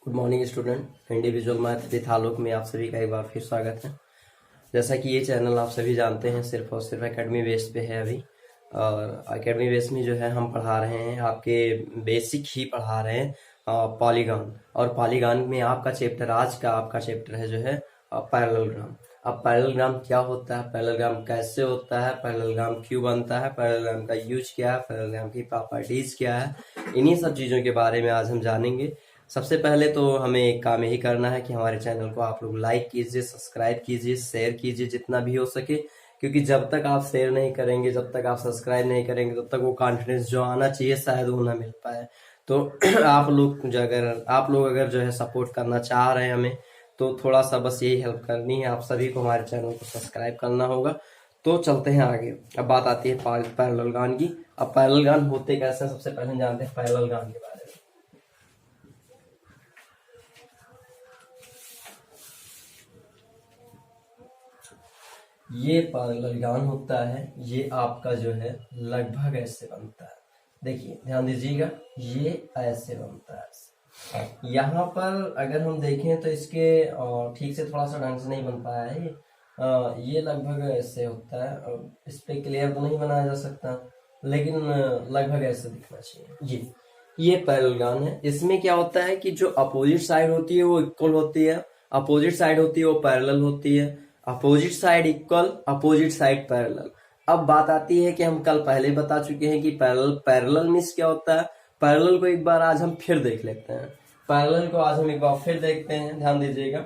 Good morning student. Individual math with Alok में आप सभी का एक बार फिर स्वागत है। जैसा कि ये चैनल आप सभी जानते हैं सिर्फ और सिर्फ एकेडमी बेस पे है अभी, और एकेडमी बेस में जो है हम पढ़ा रहे हैं आपके बेसिक ही पढ़ा रहे हैं पॉलीगॉन। और पॉलीगॉन में आपका चैप्टर आज का आपका चैप्टर है जो है पैरेललोग्राम। अब पैरेललोग्राम क्या होता है, पैरेललोग्राम कैसे होता है, पैरेललोग्राम क्यों बनता है, पैरेललोग्राम का यूज क्या है, पैरेललोग्राम की प्रॉपर्टीज क्या है, इन्हीं सब चीज़ों के बारे में आज हम जानेंगे। सबसे पहले तो हमें एक काम यही करना है कि हमारे चैनल को आप लोग लाइक कीजिए, सब्सक्राइब कीजिए, शेयर कीजिए जितना भी हो सके, क्योंकि जब तक आप शेयर नहीं करेंगे, जब तक आप सब्सक्राइब नहीं करेंगे, तब तक वो कॉन्फिडेंस जो आना चाहिए शायद वो ना मिल पाए। तो आप लोग अगर जो है सपोर्ट करना चाह रहे हैं हमें, तो थोड़ा सा बस यही हेल्प करनी है, आप सभी को हमारे चैनल को सब्सक्राइब करना होगा। तो चलते हैं आगे। अब बात आती है पैरेललोग्राम की। अब पैरेललोग्राम होते कैसे हैं, सबसे पहले हम जानते हैं पैरेललोग्राम के बारे में। ये पैरेललोग्राम होता है, ये आपका जो है लगभग ऐसे बनता है। देखिए ध्यान दीजिएगा, ये ऐसे बनता है। यहाँ पर अगर हम देखें तो इसके ठीक से थोड़ा सा ढंग से नहीं बन पाया है ये लगभग ऐसे होता है। इस पे क्लियर तो नहीं बनाया जा सकता, लेकिन लगभग ऐसे दिखना चाहिए। ये पैरेललोग्राम है। इसमें क्या होता है कि जो अपोजिट साइड होती है वो इक्वल होती है, अपोजिट साइड होती है वो पैरेलल होती है, opposite side equal, opposite side parallel. अब बात आती है कि हम कल पहले बता चुके हैं कि पैरेलल मींस क्या होता है। पैरेलल को एक बार आज हम फिर देख लेते हैं। पैरेलल को आज हम एक बार फिर देखते हैं, ध्यान दीजिएगा।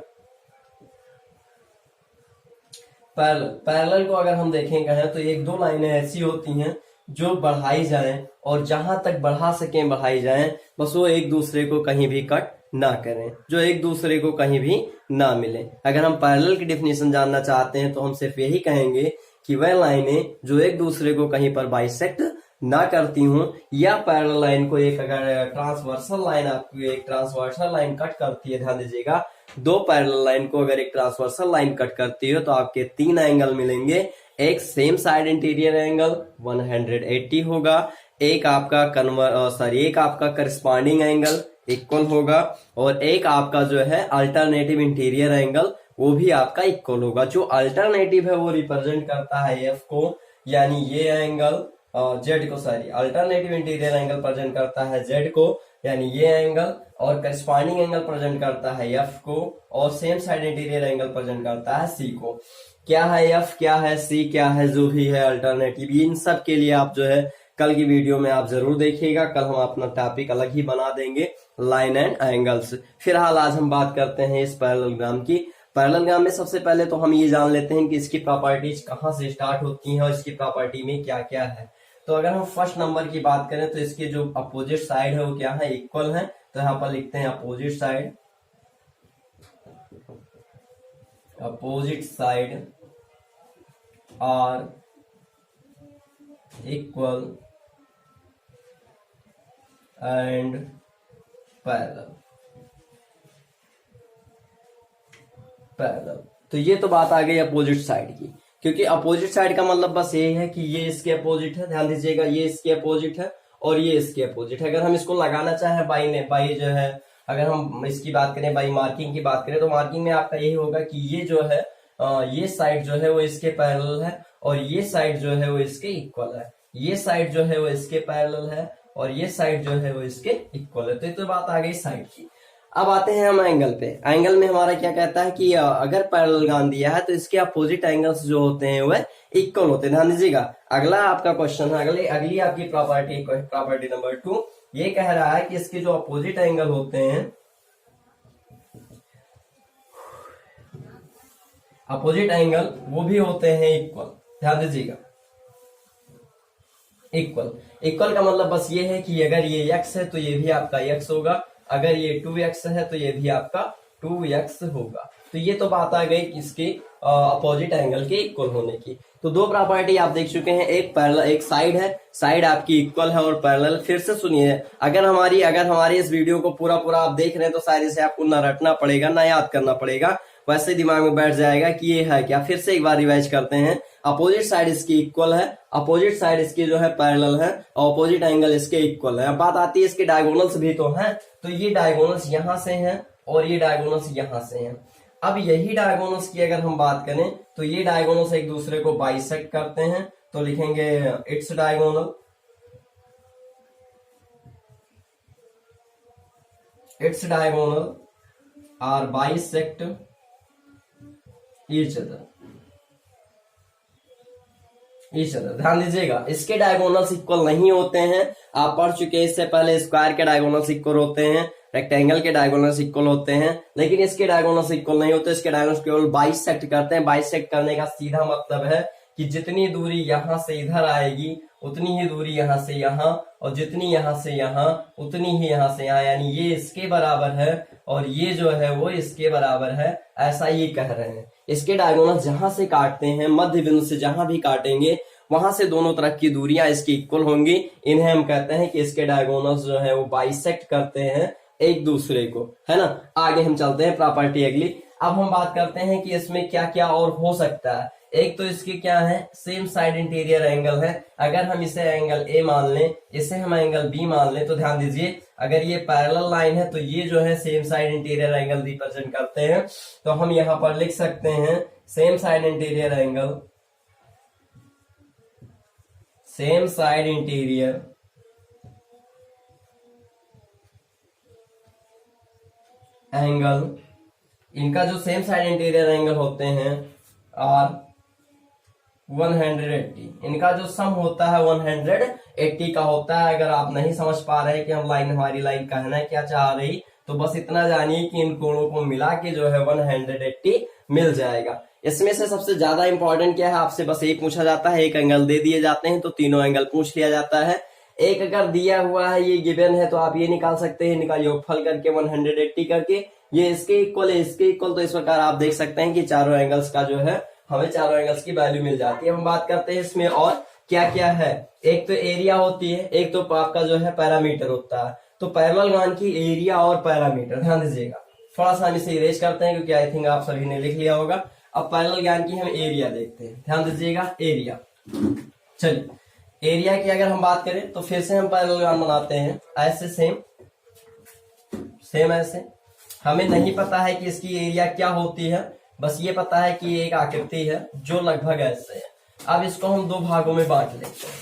पैरेलल को अगर हम देखें कहें तो एक दो लाइनें ऐसी होती हैं जो बढ़ाई जाएं, और जहां तक बढ़ा सकें बढ़ाई जाएं, बस वो एक दूसरे को कहीं भी कट ना करें, जो एक दूसरे को कहीं भी ना मिले। अगर हम पैरेलल की डेफिनेशन जानना चाहते हैं तो हम सिर्फ यही कहेंगे कि वह लाइनें जो एक दूसरे को कहीं पर बाइसेक्ट ना करती हूं, या पैरेलल लाइन को एक अगर ट्रांसवर्सल लाइन आपको एक ट्रांसवर्सल लाइन कट करती है, ध्यान दीजिएगा, दो पैरेलल लाइन को अगर एक ट्रांसवर्सल लाइन कट करती है तो आपके तीन एंगल मिलेंगे। एक सेम साइड इंटीरियर एंगल 180 होगा, एक आपका एक आपका करस्पॉन्डिंग एंगल इक्वल होगा, और एक आपका जो है अल्टरनेटिव इंटीरियर एंगल वो भी आपका इक्वल होगा। जो अल्टरनेटिव है वो रिप्रेजेंट करता है एफ को, यानी ये एंगल जेड को, अल्टरनेटिव इंटीरियर एंगल प्रेजेंट करता है जेड को, यानी ये एंगल, और करस्पॉन्डिंग एंगल प्रेजेंट करता है एफ को, और same side interior angle present करता है सी को। क्या है एफ, क्या है सी, क्या है जो भी है अल्टरनेटिव, इन सब के लिए आप जो है कल की वीडियो में आप जरूर देखिएगा। कल हम अपना टॉपिक अलग ही बना देंगे, लाइन एंड एंगल्स। फिलहाल आज हम बात करते हैं इस पैरेललोग्राम की। पैरेललोग्राम में सबसे पहले तो हम ये जान लेते हैं कि इसकी प्रॉपर्टीज कहाँ से स्टार्ट होती हैं और इसकी प्रॉपर्टी में क्या क्या है। तो अगर हम फर्स्ट नंबर की बात करें तो इसके जो अपोजिट साइड है वो क्या है, इक्वल है। तो यहाँ पर लिखते हैं opposite side, opposite side are equal and parallel. तो ये तो बात आ गई अपोजिट साइड की, क्योंकि अपोजिट साइड का मतलब बस ये है कि ये इसके अपोजिट है। ध्यान दीजिएगा, ये इसके अपोजिट है और ये इसके अपोजिट है। अगर हम इसको लगाना चाहें बाई जो है, अगर हम इसकी बात करें बाई मार्किंग की बात करें, तो मार्किंग में आपका यही होगा कि ये जो है ये साइड जो है वो इसके पैरेलल है, और ये साइड जो है वो इसके इक्वल है। ये साइड जो है वो इसके पैरेलल है, और ये साइड जो है वो इसके इक्वल है। तो ये तो बात आ गई साइड की। अब आते हैं हम एंगल पे। एंगल में हमारा क्या कहता है कि अगर पैरेललोग्राम दिया है तो इसके अपोजिट एंगल्स जो होते हैं वह इक्वल होते हैं। ध्यान दीजिएगा, अगला आपका क्वेश्चन है, अगली आपकी प्रॉपर्टी नंबर 2 ये कह रहा है कि इसके जो अपोजिट एंगल होते हैं, अपोजिट एंगल वो भी होते हैं इक्वल। ध्यान दीजिएगा, इक्वल का मतलब बस ये है कि अगर ये x है तो ये भी आपका x होगा, अगर ये 2x है तो ये भी आपका 2x होगा। तो ये तो बात आ गई इसके अपोजिट एंगल के इक्वल होने की। तो दो प्रॉपर्टी आप देख चुके हैं, एक पैरेलल, एक साइड है, साइड आपकी इक्वल है और पैरेलल। फिर से सुनिए, अगर हमारी इस वीडियो को पूरा आप देख रहे हैं तो शायद इसे आपको ना रटना पड़ेगा ना याद करना पड़ेगा, वैसे दिमाग में बैठ जाएगा कि ये है क्या। फिर से एक बार रिवाइज करते हैं। अपोजिट साइड इसकी इक्वल है, अपोजिट साइड इसकी जो है पैरेलल है, और अपोजिट एंगल इसके इक्वल है। अब बात आती है इसके डायगोनल्स भी तो हैं, तो ये डायगोनल्स यहां से हैं और ये डायगोनल्स यहां से हैं। अब यही डायगोनल्स की अगर हम बात करें तो ये डायगोनल्स एक दूसरे को बाइसेक्ट करते हैं, तो लिखेंगे its diagonal, its diagonal are bisect each other. ध्यान दीजिएगा, इसके डायगोनल्स इक्वल नहीं होते हैं। आप पढ़ चुके हैं इससे पहले, स्क्वायर के डायगोनल्स इक्वल होते हैं, रेक्टेंगल के डायगोनल्स इक्वल होते हैं, लेकिन इसके डायगोनल्स इक्वल नहीं होते। इसके डायगोनल्स केवल बाइसेक्ट करते हैं। बाइसेक्ट करने का सीधा मतलब है कि जितनी दूरी यहां से इधर आएगी उतनी ही दूरी यहां से यहां, और जितनी यहां से यहां उतनी ही यहां से यहां, यानी ये इसके बराबर है और ये जो है वो इसके बराबर है, ऐसा ये कह रहे हैं। इसके डायगोनल जहां से काटते हैं, मध्य बिंदु से जहां भी काटेंगे वहां से दोनों तरफ की दूरियां इसकी इक्वल होंगी। इन्हें हम कहते हैं कि इसके डायगोनल्स जो है वो बाइसेक्ट करते हैं एक दूसरे को, है ना। आगे हम चलते हैं प्रॉपर्टी अगली। अब हम बात करते हैं कि इसमें क्या क्या और हो सकता है। एक तो इसके क्या है, सेम साइड इंटीरियर एंगल है। अगर हम इसे एंगल ए मान लें, इसे हम एंगल बी मान लें, तो ध्यान दीजिए अगर ये पैरेलल लाइन है तो ये जो है same side interior angle represent करते हैं। तो हम यहां पर लिख सकते हैं same side interior angle, same side interior angle, इनका जो सेम साइड इंटीरियर एंगल होते हैं आर 180, इनका जो सम होता है 180 का होता है। अगर आप नहीं समझ पा रहे कि हमारी लाइन कहना क्या चाह रही, तो बस इतना जानिए कि इन कोणों को मिला के जो है 180 मिल जाएगा। इसमें से सबसे ज्यादा इंपॉर्टेंट क्या है, आपसे बस एक पूछा जाता है, एक एंगल दे दिए जाते हैं तो तीनों एंगल पूछ लिया जाता है। एक अगर दिया हुआ है, ये गिवन है, तो आप ये निकाल सकते हैं, इनका योगफल करके 180 करके, ये इसके इक्वल है, इसके इक्वल। तो इस प्रकार आप देख सकते हैं कि चारों एंगल्स का जो है हमें चारों एंगल्स की वैल्यू मिल जाती है। हम बात करते हैं इसमें और क्या क्या है। एक तो एरिया होती है, एक तो आपका जो है पैरामीटर होता है। तो पैरेललोग्राम की एरिया और पैरामीटर, ध्यान दीजिएगा, थोड़ा सा हम इसे इरेज करते हैं क्योंकि आई थिंक आप सभी ने लिख लिया होगा। अब पैरेललोग्राम की हम एरिया देखते हैं, ध्यान दीजिएगा एरिया। चलिए एरिया की अगर हम बात करें तो फिर से हम पैरेललोग्राम बनाते हैं, ऐसे सेम ऐसे। हमें नहीं पता है कि इसकी एरिया क्या होती है, बस ये पता है कि ये एक आकृति है जो लगभग ऐसे है। अब इसको हम दो भागों में बांट लेते हैं।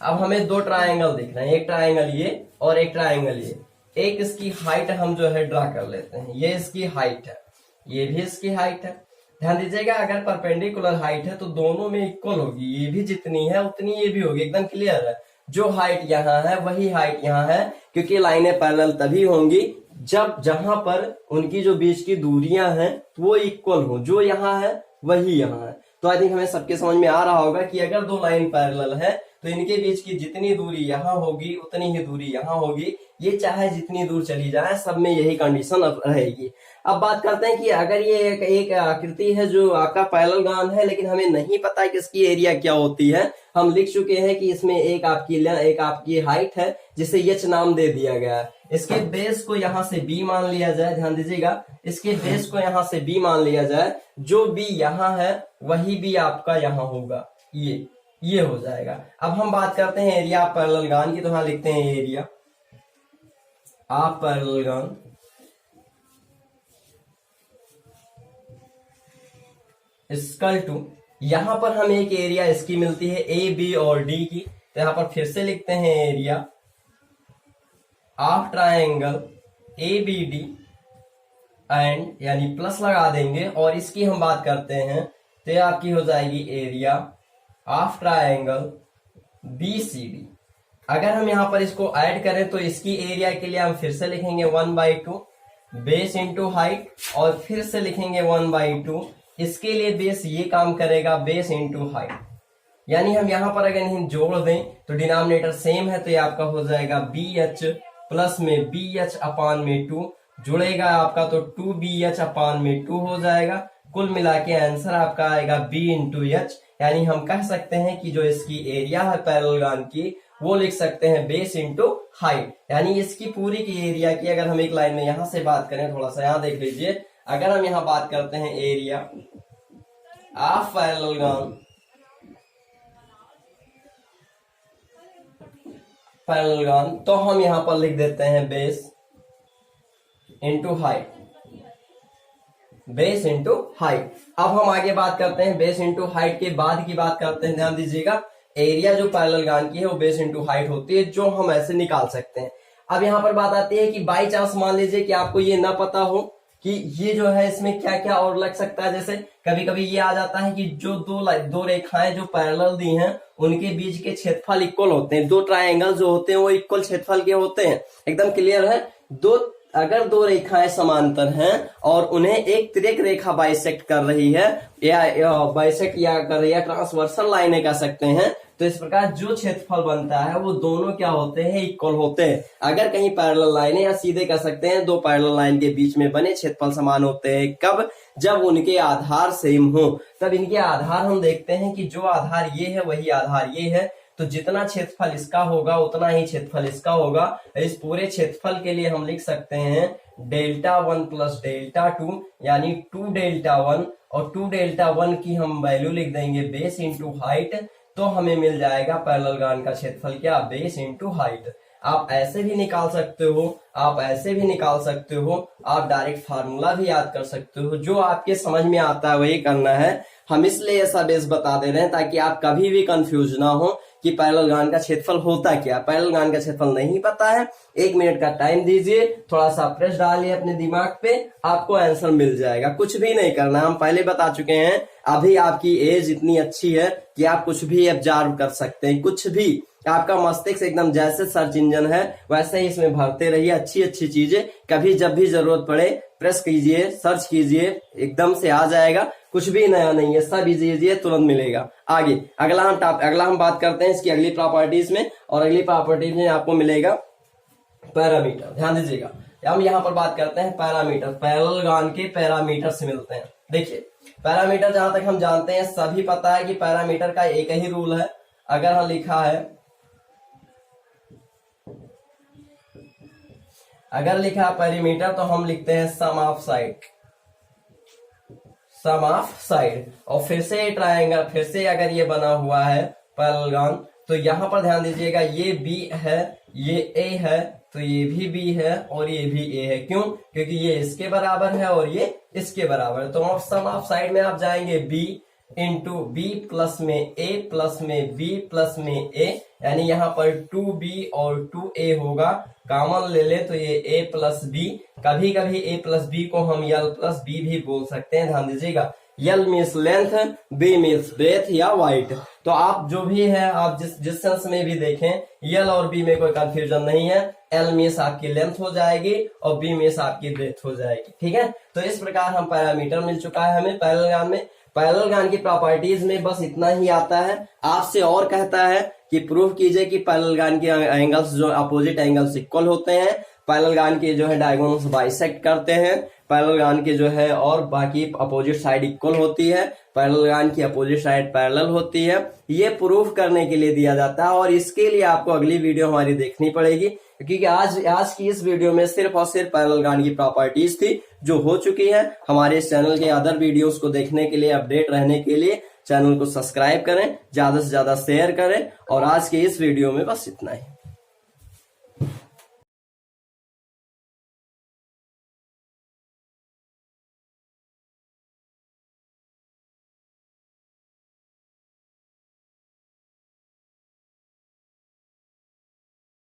अब हमें दो ट्रायंगल देखना है, एक ट्रायंगल ये और एक ट्रायंगल ये। एक इसकी हाइट हम जो है ड्रा कर लेते हैं, ये इसकी हाइट है, ये भी इसकी हाइट है। ध्यान दीजिएगा अगर परपेंडिकुलर हाइट है तो दोनों में इक्वल होगी, ये भी जितनी है उतनी ये भी होगी, एकदम क्लियर है। जो हाइट यहाँ है वही हाइट यहाँ है, क्योंकि लाइनें पैरेलल तभी होंगी जब जहां पर उनकी जो बीच की दूरियां हैं वो इक्वल हो, जो यहाँ है वही यहाँ है। तो आई थिंक हमें सबके समझ में आ रहा होगा कि अगर दो लाइन पैरेलल है तो इनके बीच की जितनी दूरी यहाँ होगी उतनी ही दूरी यहाँ होगी, ये चाहे जितनी दूर चली जाए, सब में यही कंडीशन रहेगी। अब बात करते हैं कि अगर ये एक आकृति है जो आपका पैरेललोग्राम है, लेकिन हमें नहीं पता कि इसकी एरिया क्या होती है। हम लिख चुके हैं कि इसमें एक आपकी हाइट है जिसे एच नाम दे दिया गया है। इसके बेस को यहाँ से बी मान लिया जाए, ध्यान दीजिएगा, इसके बेस को यहाँ से बी मान लिया जाए, जो बी यहाँ है वही बी आपका यहाँ होगा, ये हो जाएगा। अब हम बात करते हैं एरिया ऑफ पैरेललोग्राम की, तो यहाँ लिखते हैं area of parallelogram equal to, यहां पर हमें एक एरिया इसकी मिलती है ए बी और डी की, तो यहां पर फिर से लिखते हैं area of triangle A B D and, यानी प्लस लगा देंगे, और इसकी हम बात करते हैं तो ये आपकी हो जाएगी area of triangle B C D. अगर हम यहां पर इसको ऐड करें तो इसकी एरिया के लिए हम फिर से लिखेंगे 1/2 बेस इंटू हाइट, और फिर से लिखेंगे 1/2, इसके लिए बेस ये काम करेगा बेस इंटू हाइट। यानी हम यहां पर अगर इन्हें जोड़ दें तो डिनोमिनेटर सेम है, तो ये आपका हो जाएगा बी एच प्लस में बी एच अपान में 2 जुड़ेगा आपका, तो 2BH अपान में 2 हो जाएगा। कुल मिला के आंसर आपका आएगा B इंटू एच। यानी हम कह सकते हैं कि जो इसकी एरिया है पैरेललोग्राम की वो लिख सकते हैं बेस इंटू हाइट। यानी इसकी पूरी की एरिया की अगर हम एक लाइन में यहां से बात करें, थोड़ा सा यहां देख लीजिए, अगर हम यहाँ बात करते हैं एरिया ऑफ पैरेललोग्राम, तो हम यहाँ पर लिख देते हैं base into height, base into height. अब हम आगे बात करते हैं बेस इंटू हाइट के बाद की बात करते हैं। ध्यान दीजिएगा, एरिया जो पैरेललोग्राम की है वो बेस इंटू हाइट होती है, जो हम ऐसे निकाल सकते हैं। अब यहाँ पर बात आती है कि बाई चांस मान लीजिए कि आपको ये ना पता हो कि ये जो है इसमें क्या क्या और लग सकता है। जैसे कभी कभी ये आ जाता है कि जो दो रेखाएं जो पैरेलल दी हैं उनके बीच के क्षेत्रफल इक्वल होते हैं। दो ट्रायंगल जो होते हैं वो इक्वल क्षेत्रफल के होते हैं। एकदम क्लियर है। अगर दो रेखाएं समांतर हैं और उन्हें एक तिर्यक रेखा बाइसेक्ट कर रही है या बाइसेक्ट या कर रही है, ट्रांसवर्सल लाइनें कह सकते हैं, तो इस प्रकार जो क्षेत्रफल बनता है वो दोनों क्या होते हैं, इक्वल होते हैं। अगर कहीं पैरेलल लाइनें या सीधे कह सकते हैं दो पैरेलल लाइन के बीच में बने क्षेत्रफल समान होते हैं। कब? जब उनके आधार सेम हो। तब इनके आधार हम देखते हैं कि जो आधार ये है वही आधार ये है, तो जितना क्षेत्रफल इसका होगा उतना ही क्षेत्रफल इसका होगा। इस पूरे क्षेत्रफल के लिए हम लिख सकते हैं Δ1 प्लस Δ2 यानी 2Δ1, और 2Δ1 की हम वैल्यू लिख देंगे बेस इंटू हाइट, तो हमें मिल जाएगा पैरेललोग्राम का क्षेत्रफल क्या, बेस इंटू हाइट। आप ऐसे भी निकाल सकते हो, आप ऐसे भी निकाल सकते हो, आप डायरेक्ट फार्मूला भी याद कर सकते हो। जो आपके समझ में आता है वही करना है। हम इसलिए ऐसा बेस बता दे रहे हैं ताकि आप कभी भी कंफ्यूज ना हो कि पैरेललोग्राम का क्षेत्रफल होता क्या। पैरेललोग्राम का क्षेत्रफल नहीं पता है, 1 मिनट का टाइम दीजिए, थोड़ा सा प्रेस डालिए अपने दिमाग पे, आपको आंसर मिल जाएगा। कुछ भी नहीं करना, हम पहले बता चुके हैं। अभी आपकी एज इतनी अच्छी है कि आप कुछ भी ऑब्जर्व कर सकते हैं, कुछ भी। आपका मस्तिष्क एकदम जैसे सर्च इंजन है वैसे ही इसमें भरते रहिए अच्छी अच्छी चीजें। कभी जब भी जरूरत पड़े प्रेस कीजिए, सर्च कीजिए, एकदम से आ जाएगा। कुछ भी नया नहीं है, सब इजी तुरंत मिलेगा। आगे अगला हम बात करते हैं इसकी अगली प्रॉपर्टीज में, और अगली प्रॉपर्टीज में आपको मिलेगा पैरामीटर। ध्यान दीजिएगा, हम यहाँ पर बात करते हैं पैरामीटर। पैरेललोग्राम के पैरामीटर से मिलते हैं। देखिए पैरामीटर जहां तक हम जानते हैं सभी पता है कि पैरामीटर का एक ही रूल है। अगर हम लिखा है, अगर लिखा पैरामीटर तो हम लिखते हैं sum of side, sum of side. और फिर से ट्रायंगल, फिर से अगर ये बना हुआ है पैरेललोग्राम, तो यहां पर ध्यान दीजिएगा ये बी है, ये ए है, तो ये भी बी है और ये भी ए है। क्यों? क्योंकि ये इसके बराबर है और ये इसके बराबर है। तो आप सम ऑफ साइड में आप जाएंगे बी इंटू बी प्लस में ए प्लस में बी प्लस में ए, यानी यहाँ पर 2b और 2a होगा। कॉमन ले ले तो ये a प्लस बी। कभी कभी a प्लस बी को हम l प्लस बी भी बोल सकते हैं। ध्यान दीजिएगा, l means length, b means breadth या वाइड। तो आप जो भी है, आप जिस सेंस में भी देखें, l और b में कोई कंफ्यूजन नहीं है। l मीन्स आपकी लेंथ हो जाएगी और b मीन्स आपकी ब्रेथ हो जाएगी। ठीक है, तो इस प्रकार हम पैरामीटर मिल चुका है हमें पैरेललोग्राम में। पैरेललोग्राम की प्रॉपर्टीज में बस इतना ही आता है। आपसे और कहता है कि प्रूव कीजिए कि पैरेललोग्राम के एंगल्स जो अपोजिट एंगल्स इक्वल होते हैं, पैरेललोग्राम के जो है डायगोनल्स बाइसेक्ट करते हैं, पैरेललोग्राम के जो है और बाकी अपोजिट साइड इक्वल होती है, पैरेललोग्राम की अपोजिट साइड पैरेलल होती है। ये प्रूफ करने के लिए दिया जाता है, और इसके लिए आपको अगली वीडियो हमारी देखनी पड़ेगी, क्योंकि आज की इस वीडियो में सिर्फ और सिर्फ पैरेललोग्राम की प्रॉपर्टीज थी जो हो चुकी है। हमारे इस चैनल के अदर वीडियोस को देखने के लिए, अपडेट रहने के लिए चैनल को सब्सक्राइब करें, ज्यादा से ज्यादा शेयर करें। और आज के इस वीडियो में बस इतना ही।